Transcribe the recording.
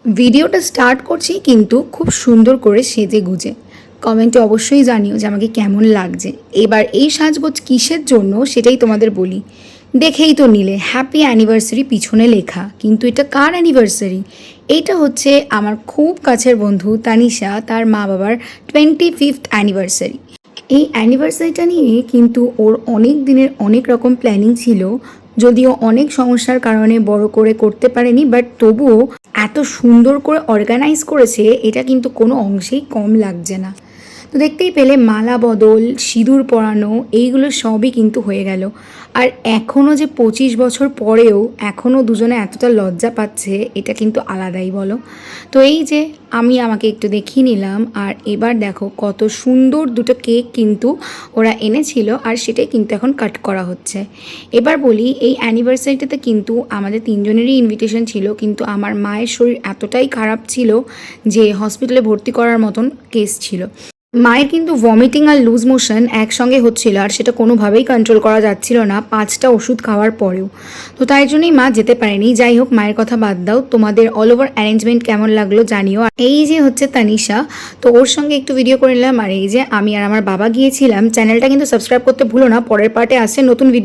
ভিডিওটা স্টার্ট করছি কিন্তু খুব সুন্দর করে সেজে গুজে। কমেন্টে অবশ্যই জানিও যে আমাকে কেমন লাগছে। এবার এই সাজগোজ কিসের জন্য সেটাই তোমাদের বলি। দেখেই তো নিলে হ্যাপি অ্যানিভার্সারি পিছনে লেখা, কিন্তু এটা কার অ্যানিভার্সারি? এইটা হচ্ছে আমার খুব কাছের বন্ধু তানিশা, তার মা বাবার 25th অ্যানিভার্সারি। এই অ্যানিভার্সারিটা নিয়ে কিন্তু ওর অনেক দিনের অনেক রকম প্ল্যানিং ছিল, যদিও অনেক সমস্যার কারণে বড় করে করতে পারেনি, বাট তবুও এত সুন্দর করে অর্গানাইজ করেছে, এটা কিন্তু কোনো অংশেই কম লাগছে না। তো দেখতেই পেলে মালা বদল, সিঁদুর পরানো, এইগুলো সবই কিন্তু হয়ে গেল। আর এখনও যে 25 বছর পরেও এখনও দুজনে এতটা লজ্জা পাচ্ছে, এটা কিন্তু আলাদাই বলো। তো এই যে আমি আমাকে একটু দেখিয়ে নিলাম, আর এবার দেখো কত সুন্দর দুটো কেক কিন্তু ওরা এনেছিল, আর সেটাই কিন্তু এখন কাট করা হচ্ছে। এবার বলি, এই অ্যানিভার্সারিটাতে কিন্তু আমাদের তিনজনেরই ইনভিটেশন ছিল, কিন্তু আমার মায়ের শরীর এতটাই খারাপ ছিল যে হসপিটালে ভর্তি করার মতন কেস ছিল। মায়ের কিন্তু ভমিটিং আর লুজ মোশন একসঙ্গে হচ্ছিল, আর সেটা কোনোভাবেই কন্ট্রোল করা যাচ্ছিল না 5টা ওষুধ খাওয়ার পরেও। তো তাই জন্যই মা যেতে পারেনি। যাই হোক, মায়ের কথা বাদ দাও, তোমাদের অল ওভার অ্যারেঞ্জমেন্ট কেমন লাগলো জানিও। এই যে হচ্ছে তানিশা, তো ওর সঙ্গে একটু ভিডিও করে নিলাম। আর এই যে আমি আর আমার বাবা গিয়েছিলাম। চ্যানেলটা কিন্তু সাবস্ক্রাইব করতে ভুলো না, পরের পার্টে আসছে নতুন ভিডিও।